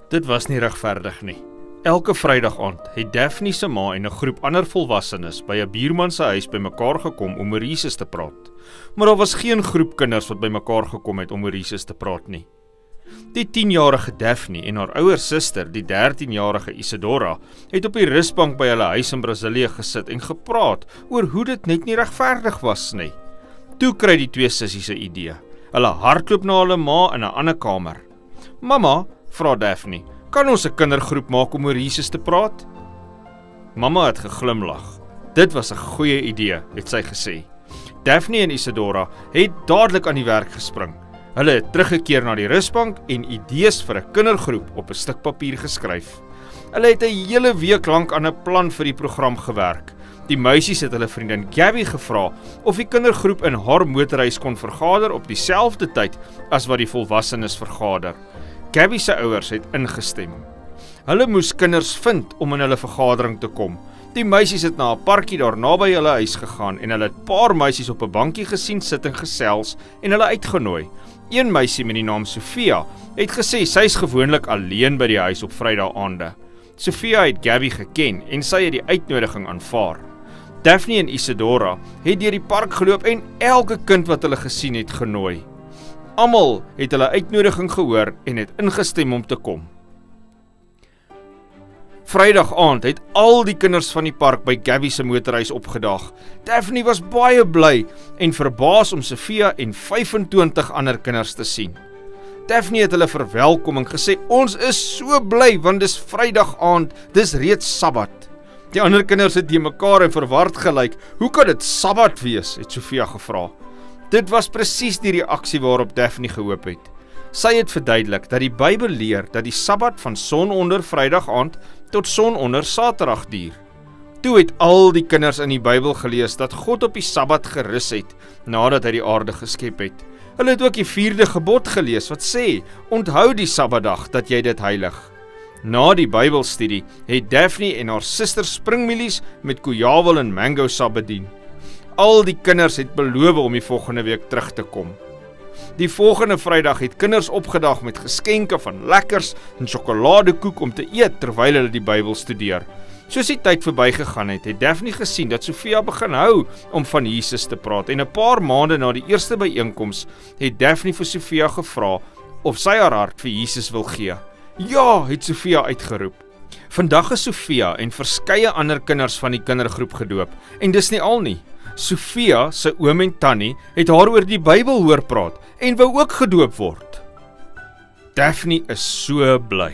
Dit was nie regverdig nie. Elke Vrydag aand het Daphne se ma en 'n groep ander volwassenes by 'n buurman se huis bymekaar gekom om oor Jesus te praat. Maar daar was geen groep kinders wat bymekaar gekom het om oor Jesus te praat nie. Die 10-jarige Daphne en haar ouer suster, die 13-jarige Isadora, het op die rusbank by hulle huis in Brasilië gesit en gepraat oor hoe dit net nie regverdig was nie. Toe kry die twee sissies 'n idee. Hulle hardloop na hulle ma in 'n ander kamer. "Mamma," vra Daphne, "kan ons 'n kindergroep maak om oor Jesus te praat?" Mamma het geglimlag. Dit was 'n goeie idee, het sy gesê. Daphne en Isadora het dadelik aan die werk gespring. Hulle het teruggekeer na die rusbank en idees vir 'n kindergroep op 'n stuk papier geskryf. Hulle het 'n hele week lank aan 'n plan vir die program gewerk. Die meisies het hulle vriendin Gabby gevra of die kindergroep in haar motorhuis kon vergader op dieselfde tyd as wat die volwassenes vergader. Gabby se ouers het ingestem. Hulle moes kinders vind om in hulle vergadering te kom. Die meisies het na 'n parkie daar naby hulle huis gegaan en hulle het paar meisies op 'n bankie gesien sit en gesels en hulle uitgenooi. Een meisie met die naam Sofia het gesê sy is gewoonlik alleen by die huis op Vrydae-aande. Sofia het Gabby geken en sy het die uitnodiging aanvaar. Daphne en Isadora het deur die park geloop en elke kind wat hulle gesien het genooi. Almal het hulle uitnodiging gehoor en het ingestem om te kom. Vrydag aand het al die kinders van die park by Gabby se motorhuis opgedaag. Daphne was baie bly en verbaas om Sofia en 25 ander kinders te sien. Daphne het hulle verwelkom en gesê, "Ons is so bly want dis Vrydag aand, dis reeds Sabbat." Die ander kinders het die mekaar en verward gelyk. "Hoe kan dit Sabbat wees?" het Sofia gevra. Dit was presies die reaksie waarop Daphne gehoop het. Sy het verduidelik dat die Bybel leer dat die Sabbat van sononder Vrydag aand tot sononder Saterdag duur. Toe het al die kinders in die Bybel gelees dat God op die Sabbat gerus het nadat hy die aarde geskep het. Hulle het ook die 4de gebod gelees wat sê, "Onthou die Sabbatdag dat jy dit heilig." Na die Bybelstudie het Daphne en haar suster springmielies met kojawel en mango sap bedien. Al die kinders het beloof om die volgende week terug te kom. Die volgende Vrydag het kinders opgedag met geskenke van lekkers en sjokoladekoek om te eet terwyl hulle die Bybel studeer. Soos die tyd verbygegaan het Daphne gesien dat Sofia begin hou om van Jesus te praat en 'n paar maande na die eerste byeenkoms het Daphne vir Sofia gevra of sy haar hart vir Jesus wil gee. "Ja," het Sofia uitgeroep. Vandag is Sofia en verskeie ander kinders van die kindergroep gedoop en dis nie al nie. Sofia se oom en tannie het haar oor die Bybel hoor praat en wou ook gedoop word. Daphne is so bly.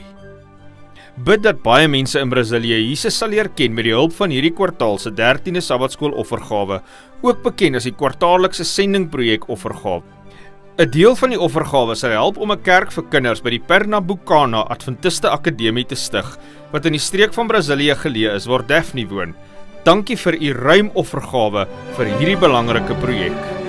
Bid dat baie mense in Brasilië Jesus sal leer ken met die hulp van hierdie kwartaal se 13de Sabbatskool offergawe, ook bekend as die kwartaallikse sendingprojek offergawe. 'n Deel van die offergawe sal help om 'n kerk vir kinders by die Pernambucana Adventiste Akademie te stig, wat in die streek van Brasilië geleë is waar Daphne woon. Dankie vir u ruim offergawe vir hierdie belangrike projek.